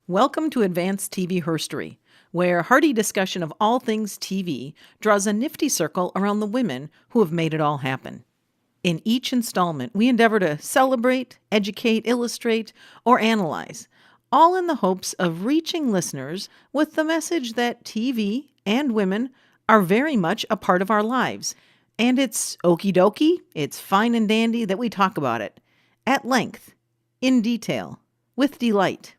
Welcome to Advanced TV Herstory, where hearty discussion of all things TV draws a nifty circle around the women who have made it all happen. In each installment, we endeavor to celebrate, educate, illustrate, or analyze, all in the hopes of reaching listeners with the message that TV and women are very much a part of our lives. And it's okie dokie, it's fine and dandy that we talk about it, at length, in detail, with delight.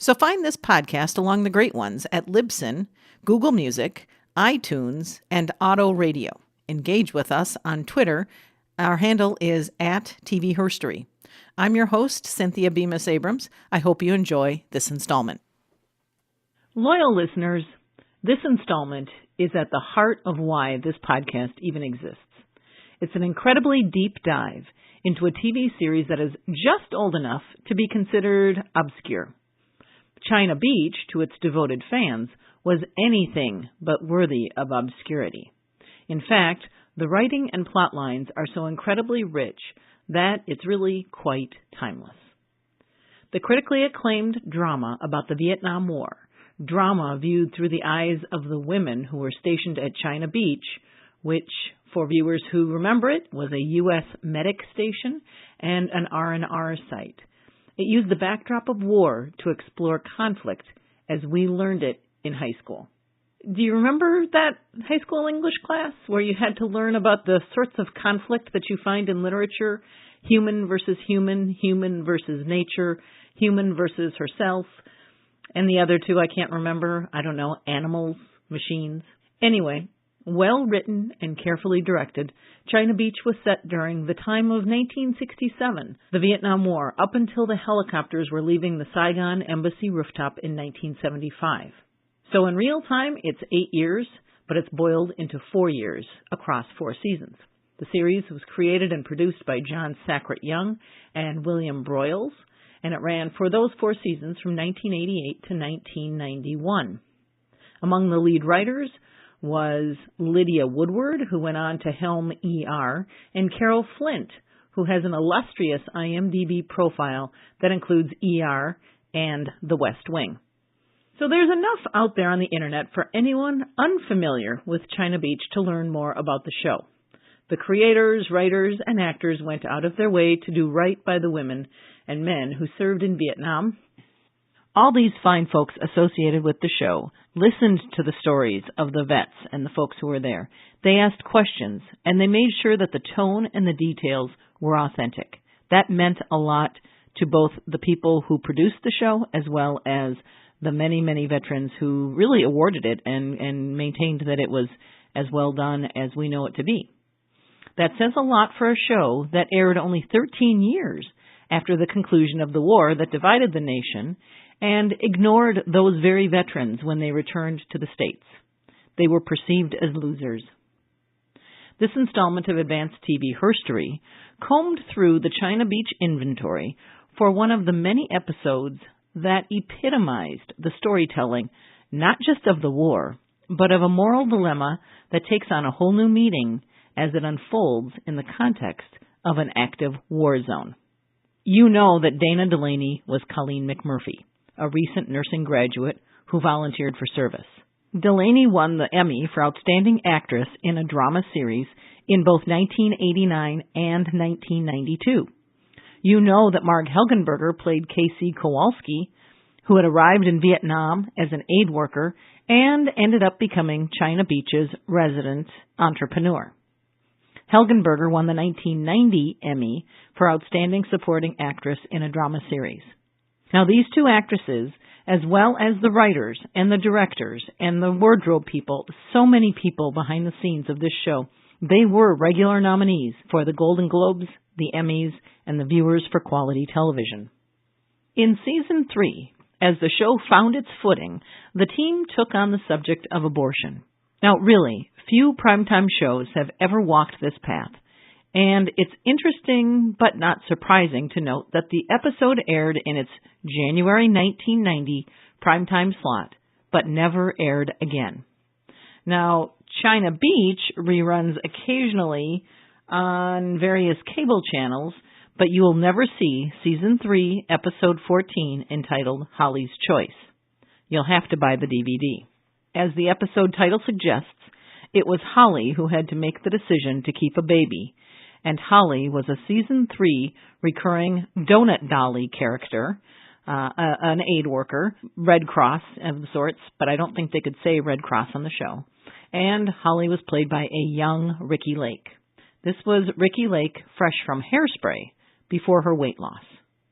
So find this podcast along the great ones at Libsyn, Google Music, iTunes, and Auto Radio. Engage with us on Twitter. Our handle is @TV Herstory. I'm your host, Cynthia Bemis Abrams. I hope you enjoy this installment. Loyal listeners, this installment is at the heart of why this podcast even exists. It's an incredibly deep dive into a TV series that is just old enough to be considered obscure. China Beach, to its devoted fans, was anything but worthy of obscurity. In fact, the writing and plot lines are so incredibly rich that it's really quite timeless. The critically acclaimed drama about the Vietnam War, drama viewed through the eyes of the women who were stationed at China Beach, which, for viewers who remember it, was a U.S. medic station and an R&R site. It used the backdrop of war to explore conflict as we learned it in high school. Do you remember that high school English class where you had to learn about the sorts of conflict that you find in literature? Human versus human, human versus nature, human versus herself, and the other two I can't remember. I don't know, animals, machines. Anyway, well written and carefully directed, China Beach was set during the time of 1967, the Vietnam War, up until the helicopters were leaving the Saigon Embassy rooftop in 1975. So in real time, it's 8 years, but it's boiled into 4 years across 4 seasons. The series was created and produced by John Sackett Young and William Broyles, and it ran for those 4 seasons from 1988 to 1991. Among the lead writers was Lydia Woodward, who went on to helm ER, and Carol Flint, who has an illustrious IMDb profile that includes ER and The West Wing. So there's enough out there on the internet for anyone unfamiliar with China Beach to learn more about the show. The creators, writers, and actors went out of their way to do right by the women and men who served in Vietnam. All these fine folks associated with the show listened to the stories of the vets and the folks who were there. They asked questions, and they made sure that the tone and the details were authentic. That meant a lot to both the people who produced the show as well as the many, many veterans who really awarded it and maintained that it was as well done as we know it to be. That says a lot for a show that aired only 13 years after the conclusion of the war that divided the nation and ignored those very veterans when they returned to the States. They were perceived as losers. This installment of Advanced TV Herstory combed through the China Beach inventory for one of the many episodes that epitomized the storytelling, not just of the war, but of a moral dilemma that takes on a whole new meaning as it unfolds in the context of an active war zone. You know that Dana Delaney was Colleen McMurphy, a recent nursing graduate who volunteered for service. Delaney won the Emmy for Outstanding Actress in a Drama Series in both 1989 and 1992. You know that Marg Helgenberger played Casey Kowalski, who had arrived in Vietnam as an aid worker and ended up becoming China Beach's resident entrepreneur. Helgenberger won the 1990 Emmy for Outstanding Supporting Actress in a Drama Series. Now, these two actresses, as well as the writers and the directors and the wardrobe people, so many people behind the scenes of this show, they were regular nominees for the Golden Globes, the Emmys, and the Viewers for Quality Television. In Season 3, as the show found its footing, the team took on the subject of abortion. Now, really, few primetime shows have ever walked this path, and it's interesting but not surprising to note that the episode aired in its January 1990 primetime slot, but never aired again. Now, China Beach reruns occasionally on various cable channels, but you will never see Season 3, Episode 14, entitled Holly's Choice. You'll have to buy the DVD. As the episode title suggests, it was Holly who had to make the decision to keep a baby, and Holly was a Season 3 recurring donut dolly character, an aid worker, Red Cross of sorts, but I don't think they could say Red Cross on the show. And Holly was played by a young Ricki Lake. This was Ricki Lake fresh from Hairspray before her weight loss.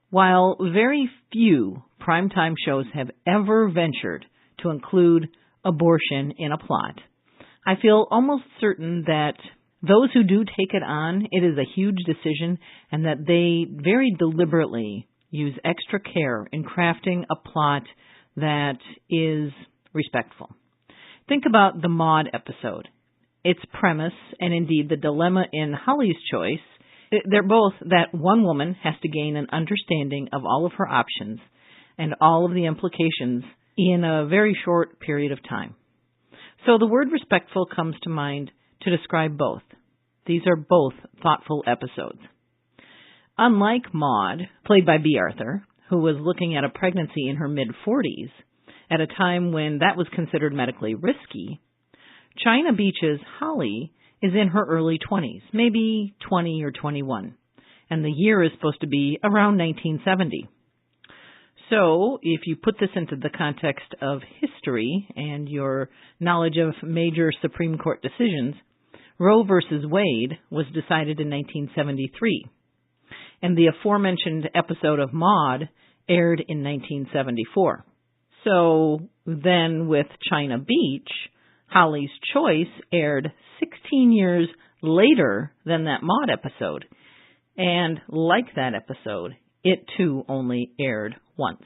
While very few primetime shows have ever ventured to include abortion in a plot, I feel almost certain that those who do take it on, it is a huge decision, and that they very deliberately use extra care in crafting a plot that is respectful. Think about the Maude episode. Its premise, and indeed the dilemma in Holly's Choice, they're both that one woman has to gain an understanding of all of her options and all of the implications in a very short period of time. So the word respectful comes to mind to describe both. These are both thoughtful episodes. Unlike Maude, played by Bea Arthur, who was looking at a pregnancy in her mid-40s, at a time when that was considered medically risky, China Beach's Holly is in her early 20s, maybe 20 or 21, and the year is supposed to be around 1970. So, if you put this into the context of history and your knowledge of major Supreme Court decisions, Roe versus Wade was decided in 1973, and the aforementioned episode of Maude aired in 1974. So, then with China Beach, Holly's Choice aired 16 years later than that Maude episode, and like that episode, it too only aired once.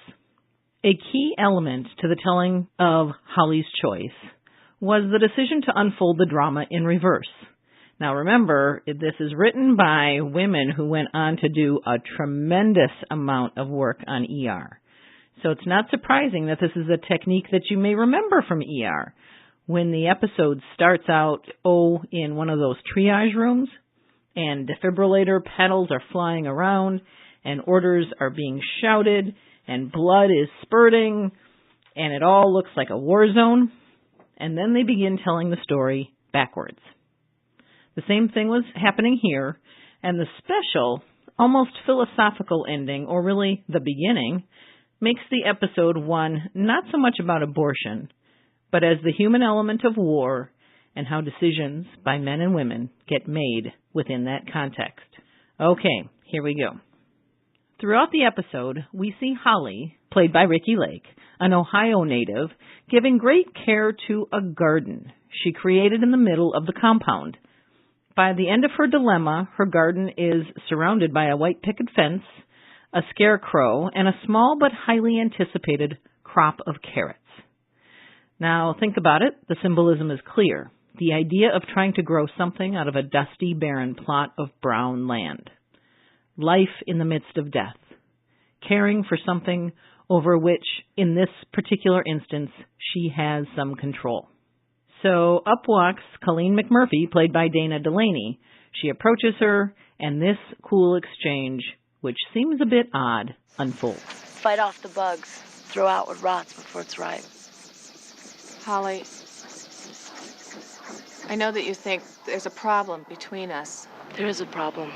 A key element to the telling of Holly's Choice was the decision to unfold the drama in reverse. Now remember, this is written by women who went on to do a tremendous amount of work on ER. So it's not surprising that this is a technique that you may remember from ER. When the episode starts out, in one of those triage rooms, and defibrillator pedals are flying around, and orders are being shouted, and blood is spurting, and it all looks like a war zone, and then they begin telling the story backwards. The same thing was happening here, and the special, almost philosophical ending, or really the beginning, makes the episode one not so much about abortion, but as the human element of war and how decisions by men and women get made within that context. Okay, here we go. Throughout the episode, we see Holly, played by Ricki Lake, an Ohio native, giving great care to a garden she created in the middle of the compound. By the end of her dilemma, her garden is surrounded by a white picket fence, a scarecrow, and a small but highly anticipated crop of carrots. Now, think about it. The symbolism is clear. The idea of trying to grow something out of a dusty, barren plot of brown land. Life in the midst of death. Caring for something over which, in this particular instance, she has some control. So up walks Colleen McMurphy, played by Dana Delaney. She approaches her, and this cool exchange, which seems a bit odd, unfolds. Fight off the bugs. Throw out what rots before it's ripe. Holly, I know that you think there's a problem between us. There is a problem.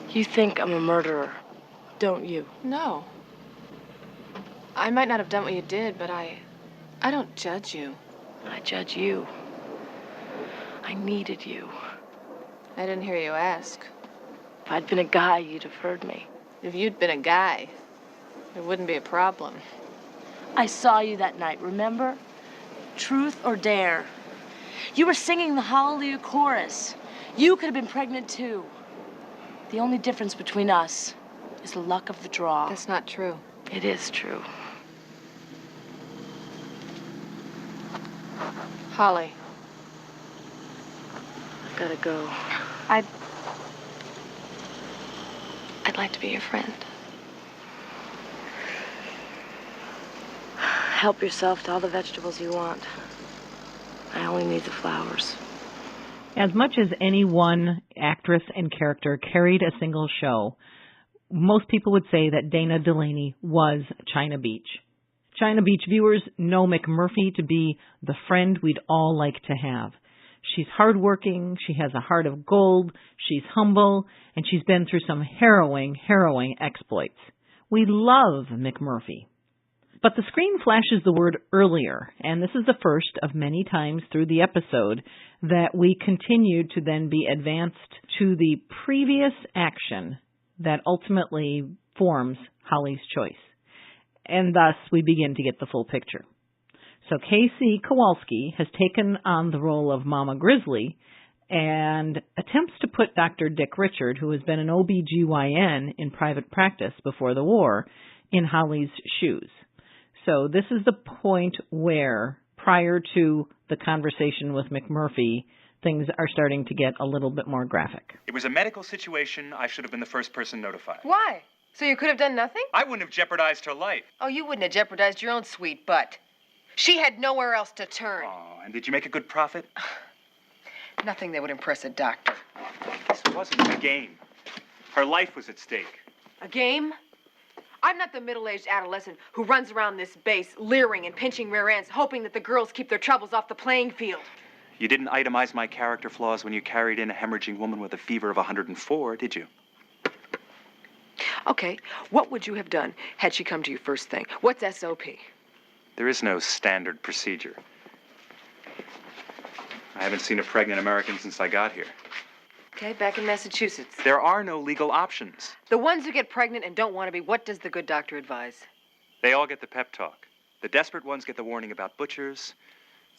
You think I'm a murderer, don't you? No. I might not have done what you did, but I don't judge you. I judge you. I needed you. I didn't hear you ask. If I'd been a guy, you'd have heard me. If you'd been a guy, there wouldn't be a problem. I saw you that night, remember? Truth or dare. You were singing the Hallelujah chorus. You could have been pregnant too. The only difference between us is the luck of the draw. That's not true. It is true. Holly. I've got to go. I'd like to be your friend. Help yourself to all the vegetables you want. I only need the flowers. As much as any one actress and character carried a single show, most people would say that Dana Delaney was China Beach. China Beach viewers know McMurphy to be the friend we'd all like to have. She's hardworking, she has a heart of gold, she's humble, and she's been through some harrowing exploits. We love McMurphy. But the screen flashes the word earlier, and this is the first of many times through the episode that we continue to then be advanced to the previous action that ultimately forms Holly's choice. And thus we begin to get the full picture. So Casey Kowalski has taken on the role of Mama Grizzly and attempts to put Dr. Dick Richard, who has been an OBGYN in private practice before the war, in Holly's shoes. So this is the point where, prior to the conversation with McMurphy, things are starting to get a little bit more graphic. It was a medical situation. I should have been the first person notified. Why? So you could have done nothing? I wouldn't have jeopardized her life. Oh, you wouldn't have jeopardized your own sweet butt. She had nowhere else to turn. Oh, and did you make a good profit? Nothing that would impress a doctor. This wasn't a game. Her life was at stake. A game? I'm not the middle-aged adolescent who runs around this base leering and pinching rear ends, hoping that the girls keep their troubles off the playing field. You didn't itemize my character flaws when you carried in a hemorrhaging woman with a fever of 104, did you? Okay, what would you have done had she come to you first thing? What's SOP? There is no standard procedure. I haven't seen a pregnant American since I got here. Okay, back in Massachusetts. There are no legal options. The ones who get pregnant and don't want to be, what does the good doctor advise? They all get the pep talk. The desperate ones get the warning about butchers.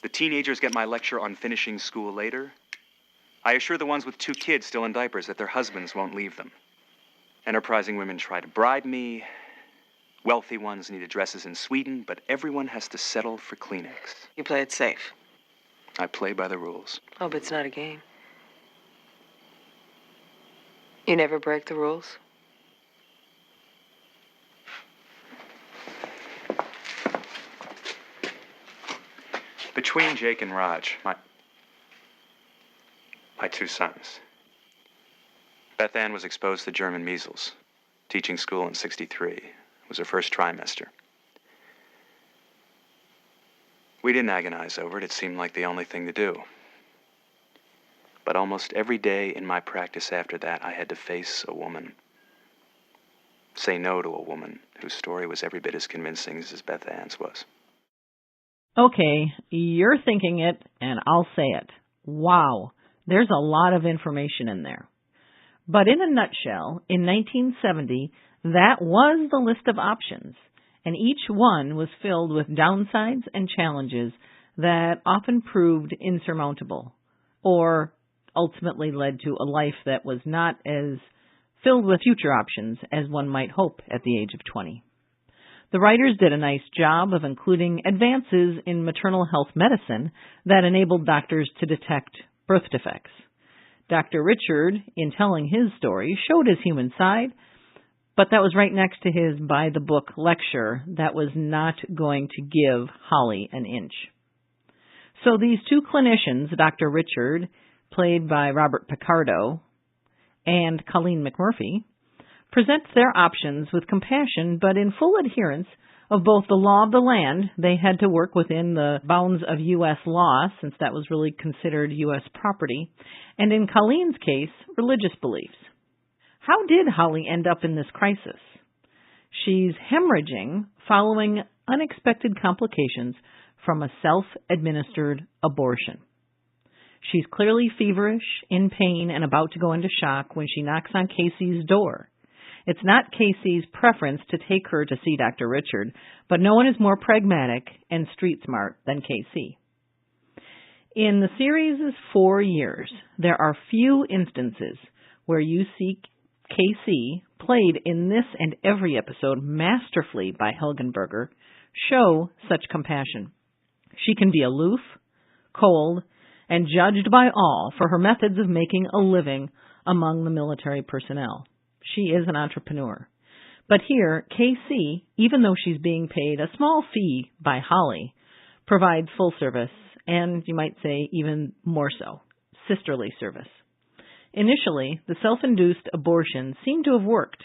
The teenagers get my lecture on finishing school later. I assure the ones with 2 kids still in diapers that their husbands won't leave them. Enterprising women try to bribe me. Wealthy ones need addresses in Sweden, but everyone has to settle for Kleenex. You play it safe. I play by the rules. Oh, but it's not a game. You never break the rules? Between Jake and Raj, my 2 sons, Beth Ann was exposed to German measles. Teaching school in '63. It was her first trimester. We didn't agonize over it. It seemed like the only thing to do. But almost every day in my practice after that, I had to face a woman. Say no to a woman whose story was every bit as convincing as Beth Ann's was. Okay, you're thinking it, and I'll say it. Wow, there's a lot of information in there. But in a nutshell, in 1970, that was the list of options, and each one was filled with downsides and challenges that often proved insurmountable, or ultimately led to a life that was not as filled with future options as one might hope at the age of 20. The writers did a nice job of including advances in maternal health medicine that enabled doctors to detect birth defects. Dr. Richard, in telling his story, showed his human side, but that was right next to his by-the-book lecture that was not going to give Holly an inch. So these 2 clinicians, Dr. Richard, played by Robert Picardo, and Colleen McMurphy, present their options with compassion, but in full adherence of both the law of the land. They had to work within the bounds of U.S. law, since that was really considered U.S. property, and in Colleen's case, religious beliefs. How did Holly end up in this crisis? She's hemorrhaging following unexpected complications from a self-administered abortion. She's clearly feverish, in pain, and about to go into shock when she knocks on Casey's door. It's not Casey's preference to take her to see Dr. Richard, but no one is more pragmatic and street smart than Casey. In the series' 4 years, there are few instances where you see Casey, played in this and every episode masterfully by Helgenberger, show such compassion. She can be aloof, cold, and judged by all for her methods of making a living among the military personnel. She is an entrepreneur. But here, Casey, even though she's being paid a small fee by Holly, provides full service, and you might say even more so. sisterly service. Initially, the self-induced abortion seemed to have worked,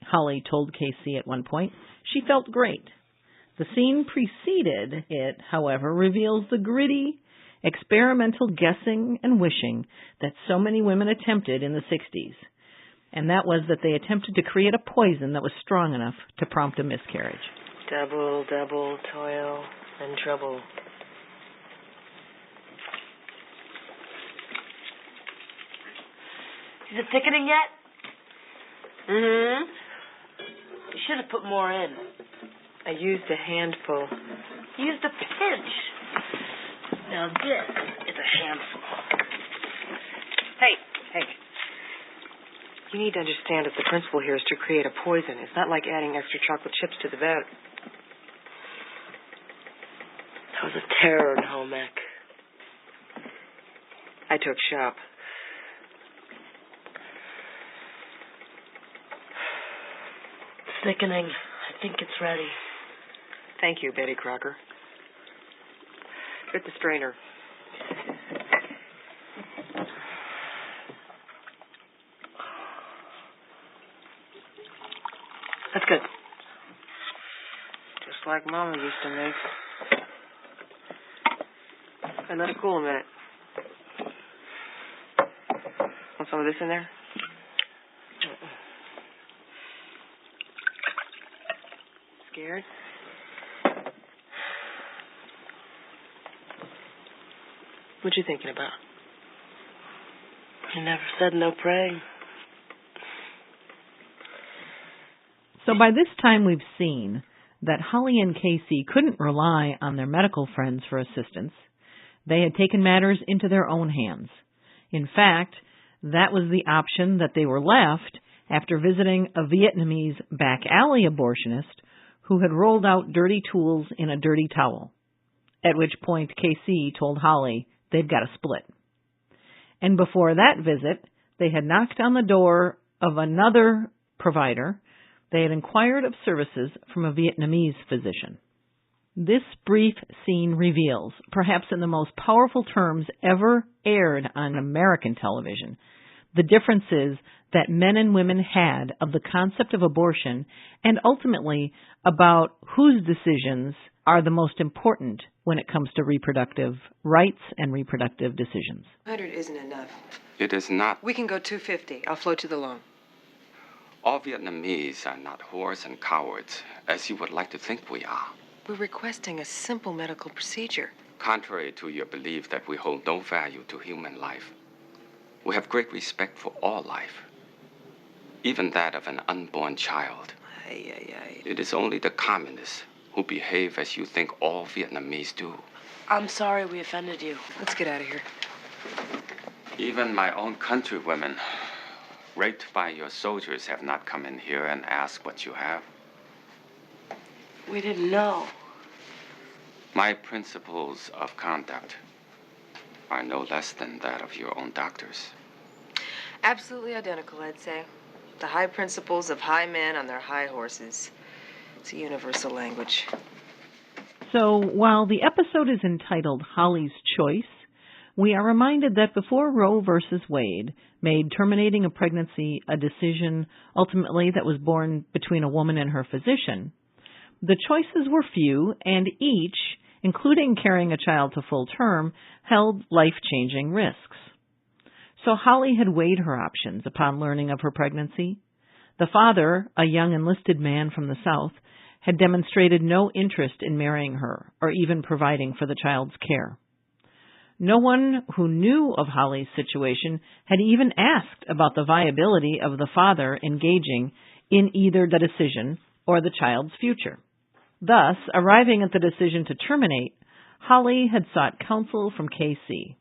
Holly told Casey at one point. She felt great. The scene preceded it, however, reveals the gritty, experimental guessing and wishing that so many women attempted in the 60s. And that was that they attempted to create a poison that was strong enough to prompt a miscarriage. Double, double, toil and trouble. Is it thickening yet? Mm-hmm. You should have put more in. I used a handful. Used a pinch. Now this is a handful. Hey. You need to understand that the principle here is to create a poison. It's not like adding extra chocolate chips to the vat. That was a terror in home ec. I took shop. Thickening. I think it's ready. Thank you, Betty Crocker. Get the strainer. That's good. Just like Mama used to make. And let it cool a minute. Want some of this in there? Scared? What you thinking about? You never said no praying. So by this time we've seen that Holly and Casey couldn't rely on their medical friends for assistance. They had taken matters into their own hands. In fact, that was the option that they were left after visiting a Vietnamese back alley abortionist who had rolled out dirty tools in a dirty towel, at which point Casey told Holly they've got to split. And before that visit, they had knocked on the door of another provider. They had inquired of services from a Vietnamese physician. This brief scene reveals, perhaps in the most powerful terms ever aired on American television, the differences that men and women had of the concept of abortion and ultimately about whose decisions are the most important when it comes to reproductive rights and reproductive decisions. 100 isn't enough. It is not. We can go 250. I'll float you the loan. All Vietnamese are not whores and cowards, as you would like to think we are. We're requesting a simple medical procedure. Contrary to your belief that we hold no value to human life, we have great respect for all life, even that of an unborn child. It is only the communists who behave as you think all Vietnamese do. I'm sorry we offended you. Let's get out of here. Even my own countrywomen, raped by your soldiers, have not come in here and asked what you have. We didn't know. My principles of conduct are no less than that of your own doctors. Absolutely identical, I'd say. The high principles of high men on their high horses. It's a universal language. So while the episode is entitled Holly's Choice, we are reminded that before Roe versus Wade made terminating a pregnancy a decision ultimately that was born between a woman and her physician, the choices were few, and each, including carrying a child to full term, held life-changing risks. So Holly had weighed her options upon learning of her pregnancy. The father, a young enlisted man from the South, had demonstrated no interest in marrying her or even providing for the child's care. No one who knew of Holly's situation had even asked about the viability of the father engaging in either the decision or the child's future. Thus, arriving at the decision to terminate, Holly had sought counsel from KC.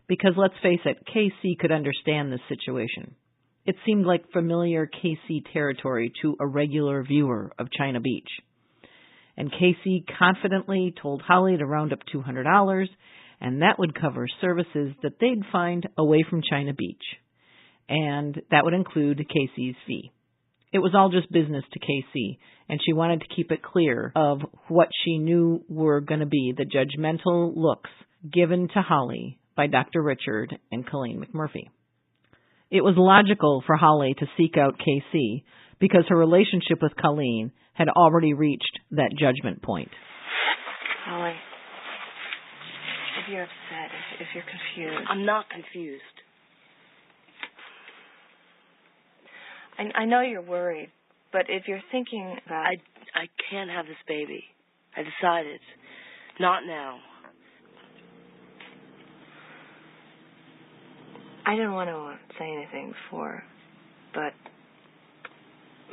Because let's face it, KC could understand this situation. It seemed like familiar KC territory to a regular viewer of China Beach. And KC confidently told Holly to round up $200, and that would cover services that they'd find away from China Beach. And that would include KC's fee. It was all just business to KC, and she wanted to keep it clear of what she knew were going to be the judgmental looks given to Holly by Dr. Richard and Colleen McMurphy. It was logical for Holly to seek out KC because her relationship with Colleen had already reached that judgment point. Holly, if you're upset, if you're confused... I'm not confused. I know you're worried, but if you're thinking about... I can't have this baby. I decided. Not now. I didn't want to say anything before, but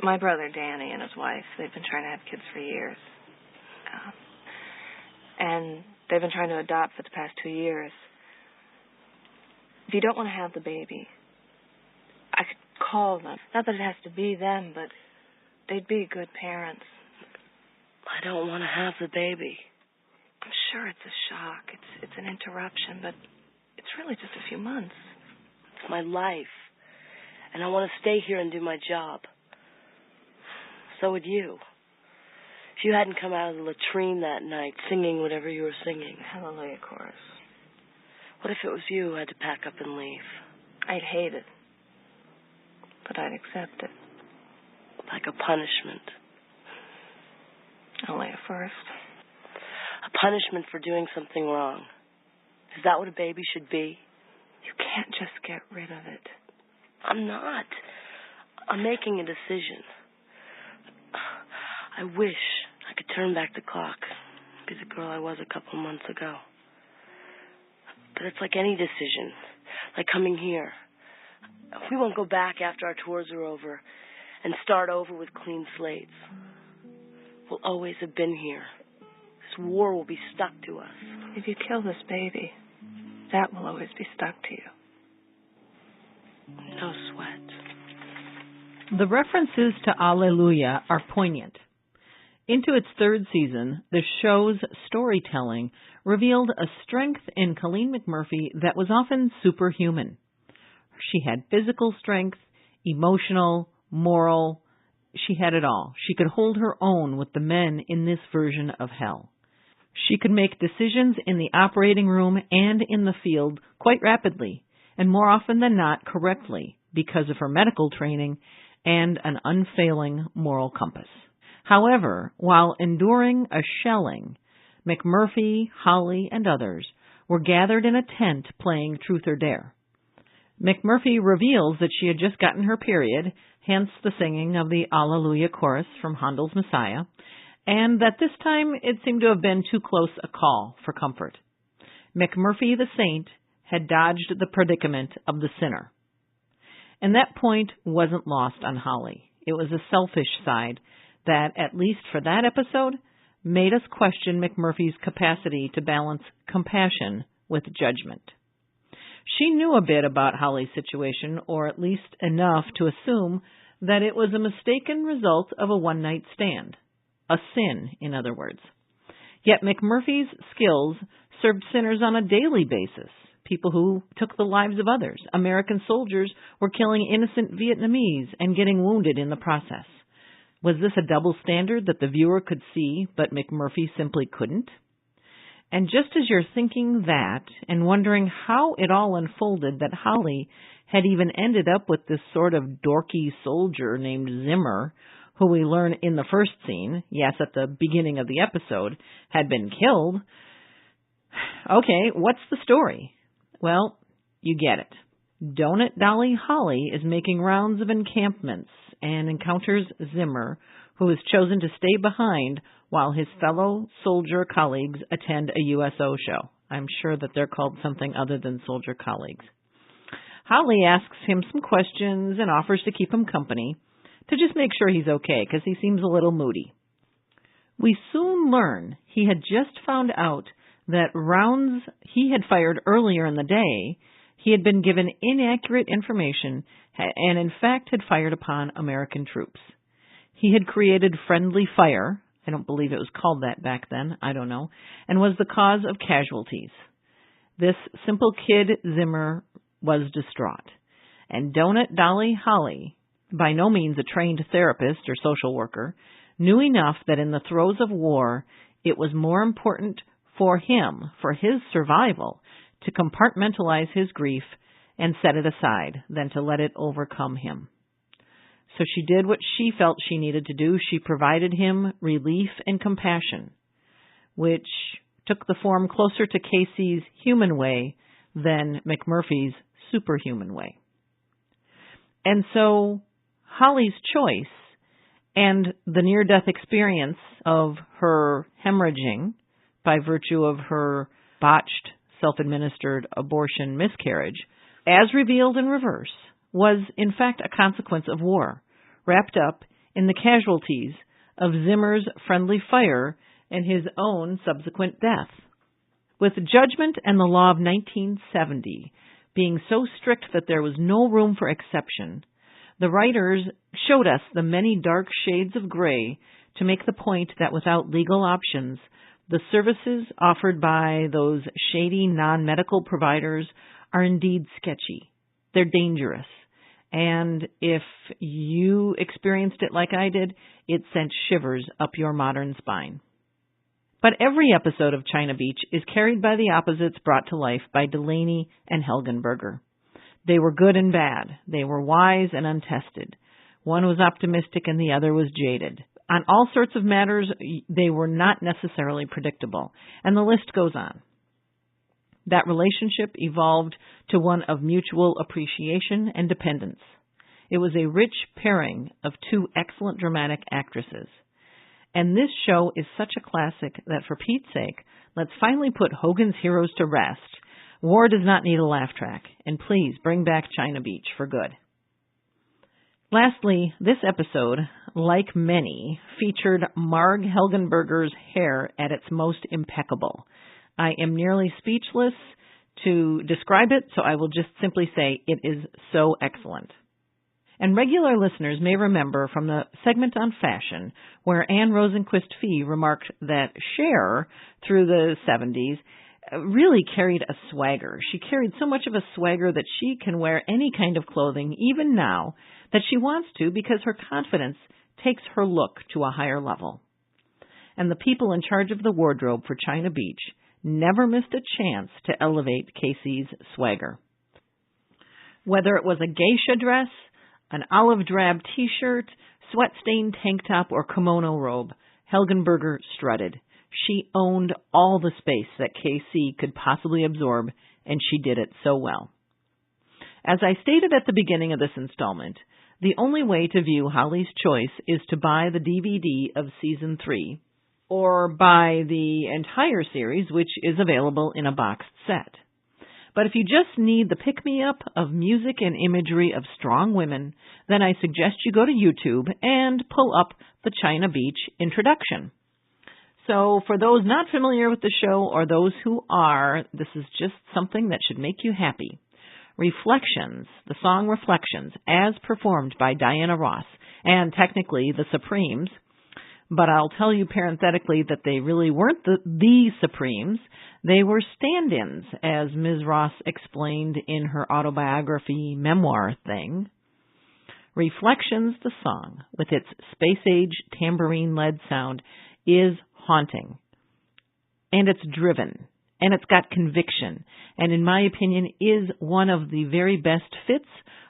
my brother Danny and his wife, they've been trying to have kids for years. And they've been trying to adopt for the past 2 years. If you don't want to have the baby, I could call them. Not that it has to be them, but they'd be good parents. I don't want to have the baby. I'm sure it's a shock. It's an interruption, but it's really just a few months. It's my life. And I want to stay here and do my job. So would you. If you hadn't come out of the latrine that night singing whatever you were singing. Hallelujah chorus. What if it was you who had to pack up and leave? I'd hate it. But I'd accept it. Like a punishment. Only at first. A punishment for doing something wrong. Is that what a baby should be? You can't just get rid of it. I'm not. I'm making a decision. I wish I could turn back the clock, be the girl I was a couple months ago. But it's like any decision, like coming here. We won't go back after our tours are over and start over with clean slates. We'll always have been here. This war will be stuck to us. If you kill this baby, that will always be stuck to you. No sweat. The references to Alleluia are poignant. Into its third season, the show's storytelling revealed a strength in Colleen McMurphy that was often superhuman. She had physical strength, emotional, moral. She had it all. She could hold her own with the men in this version of hell. She could make decisions in the operating room and in the field quite rapidly, and more often than not correctly, because of her medical training and an unfailing moral compass. However, while enduring a shelling, McMurphy, Holly, and others were gathered in a tent playing Truth or Dare. McMurphy reveals that she had just gotten her period, hence the singing of the Alleluia chorus from Handel's Messiah, and that this time it seemed to have been too close a call for comfort. McMurphy the saint had dodged the predicament of the sinner. And that point wasn't lost on Holly. It was a selfish side that, at least for that episode, made us question McMurphy's capacity to balance compassion with judgment. She knew a bit about Holly's situation, or at least enough to assume that it was a mistaken result of a one-night stand. A sin, in other words. Yet McMurphy's skills served sinners on a daily basis. People who took the lives of others. American soldiers were killing innocent Vietnamese and getting wounded in the process. Was this a double standard that the viewer could see, but McMurphy simply couldn't? And just as you're thinking that and wondering how it all unfolded that Holly had even ended up with this sort of dorky soldier named Zimmer, who we learn in the first scene, yes, at the beginning of the episode, had been killed. Okay, what's the story? Well, you get it. Donut Dolly Holly is making rounds of encampments and encounters Zimmer, who has chosen to stay behind while his fellow soldier colleagues attend a USO show. I'm sure that they're called something other than soldier colleagues. Holly asks him some questions and offers to keep him company to just make sure he's okay, because he seems a little moody. We soon learn he had just found out that rounds he had fired earlier in the day, he had been given inaccurate information and in fact had fired upon American troops. He had created friendly fire, I don't believe it was called that back then, I don't know, and was the cause of casualties. This simple kid, Zimmer, was distraught. And Donut Dolly Holly, by no means a trained therapist or social worker, knew enough that in the throes of war, it was more important for him, for his survival, to compartmentalize his grief and set it aside than to let it overcome him. So she did what she felt she needed to do. She provided him relief and compassion, which took the form closer to Casey's human way than McMurphy's superhuman way. And so Holly's choice and the near-death experience of her hemorrhaging by virtue of her botched self-administered abortion miscarriage, as revealed in reverse, was in fact a consequence of war, wrapped up in the casualties of Zimmer's friendly fire and his own subsequent death. With judgment and the law of 1970 being so strict that there was no room for exception, the writers showed us the many dark shades of gray to make the point that without legal options, the services offered by those shady non-medical providers are indeed sketchy. They're dangerous. And if you experienced it like I did, it sent shivers up your modern spine. But every episode of China Beach is carried by the opposites brought to life by Delaney and Helgenberger. They were good and bad. They were wise and untested. One was optimistic and the other was jaded. On all sorts of matters, they were not necessarily predictable. And the list goes on. That relationship evolved to one of mutual appreciation and dependence. It was a rich pairing of two excellent dramatic actresses. And this show is such a classic that, for Pete's sake, let's finally put Hogan's Heroes to rest. War does not need a laugh track. And please bring back China Beach for good. Lastly, this episode, like many, featured Marg Helgenberger's hair at its most impeccable. I am nearly speechless to describe it, so I will just simply say it is so excellent. And regular listeners may remember from the segment on fashion where Anne Rosenquist Fee remarked that Cher, through the 70s, really carried a swagger. She carried so much of a swagger that she can wear any kind of clothing, even now, that she wants to because her confidence takes her look to a higher level. And the people in charge of the wardrobe for China Beach never missed a chance to elevate Casey's swagger. Whether it was a geisha dress, an olive drab t-shirt, sweat-stained tank top, or kimono robe, Helgenberger strutted. She owned all the space that KC could possibly absorb, and she did it so well. As I stated at the beginning of this installment, the only way to view Holly's Choice is to buy the DVD of Season 3, or buy the entire series, which is available in a boxed set. But if you just need the pick-me-up of music and imagery of strong women, then I suggest you go to YouTube and pull up the China Beach introduction. So for those not familiar with the show or those who are, this is just something that should make you happy. Reflections, the song Reflections, as performed by Diana Ross, and technically the Supremes, but I'll tell you parenthetically that they really weren't the Supremes. They were stand-ins, as Ms. Ross explained in her autobiography memoir thing. Reflections, the song, with its space-age tambourine-led sound, is haunting. And it's driven. And it's got conviction. And in my opinion, is one of the very best fits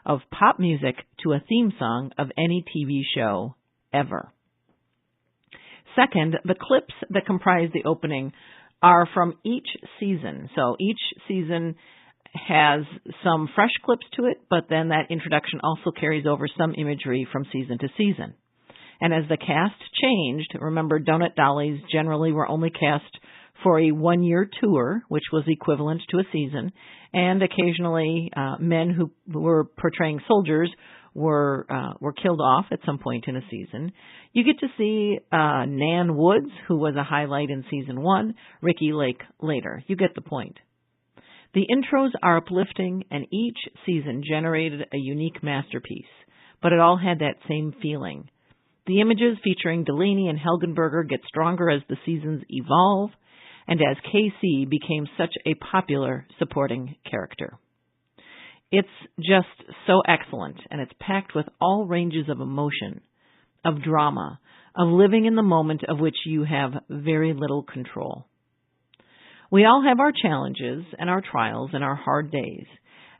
of pop music to a theme song of any TV show ever. Second, the clips that comprise the opening are from each season. So each season has some fresh clips to it, but then that introduction also carries over some imagery from season to season. And as the cast changed, remember, donut dollies generally were only cast for a one-year tour, which was equivalent to a season, and occasionally men who were portraying soldiers were killed off at some point in a season. You get to see Nan Woods, who was a highlight in season 1, Ricki Lake later. You get the point. The intros are uplifting, and each season generated a unique masterpiece, but it all had that same feeling. The images featuring Delaney and Helgenberger get stronger as the seasons evolve, and as KC became such a popular supporting character. It's just so excellent, and it's packed with all ranges of emotion, of drama, of living in the moment of which you have very little control. We all have our challenges and our trials and our hard days,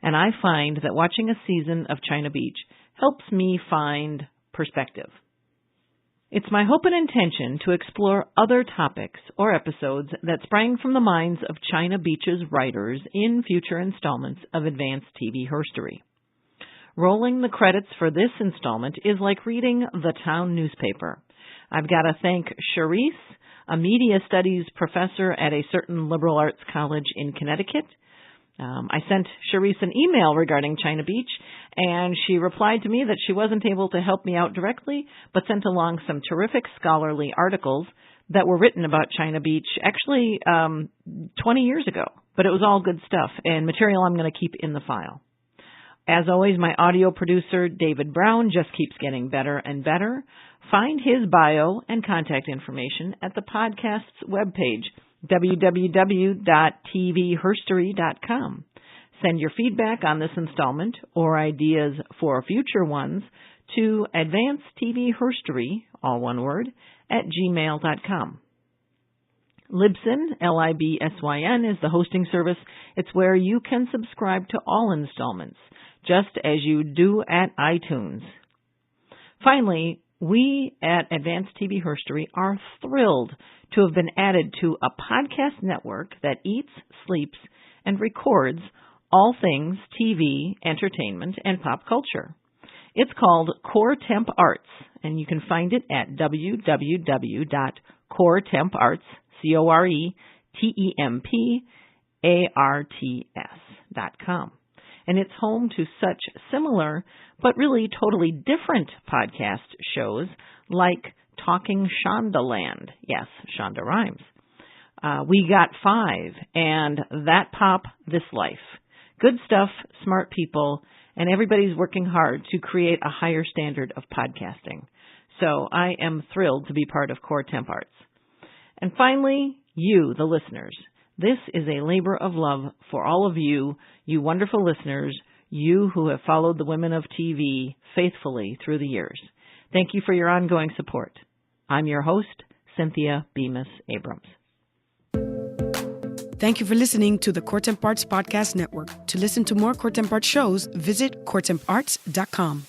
and I find that watching a season of China Beach helps me find perspective. It's my hope and intention to explore other topics or episodes that sprang from the minds of China Beach's writers in future installments of Advanced TV Herstory. Rolling the credits for this installment is like reading the town newspaper. I've got to thank Charisse, a media studies professor at a certain liberal arts college in Connecticut. I sent Charisse an email regarding China Beach, and she replied to me that she wasn't able to help me out directly, but sent along some terrific scholarly articles that were written about China Beach actually 20 years ago. But it was all good stuff and material I'm going to keep in the file. As always, my audio producer, David Brown, just keeps getting better and better. Find his bio and contact information at the podcast's webpage, www.tvherstory.com. Send your feedback on this installment or ideas for future ones to Advanced TV Herstory, all one word, at gmail.com. Libsyn, Libsyn, is the hosting service. It's where you can subscribe to all installments, just as you do at iTunes. Finally, we at Advanced TV Herstory are thrilled to have been added to a podcast network that eats, sleeps, and records all things TV, entertainment, and pop culture. It's called Core Temp Arts, and you can find it at www.coretemparts.com. And it's home to such similar but really totally different podcast shows like Talking Shondaland. Yes, Shonda rhymes. We Got Five and That Pop, This Life. Good stuff, smart people, and everybody's working hard to create a higher standard of podcasting. So I am thrilled to be part of Core Temp Arts. And finally, you, the listeners. This is a labor of love for all of you, you wonderful listeners, you who have followed the women of TV faithfully through the years. Thank you for your ongoing support. I'm your host, Cynthia Bemis Abrams. Thank you for listening to the Core Temp Arts Podcast Network. To listen to more Core Temp Arts shows, visit coretemparts.com.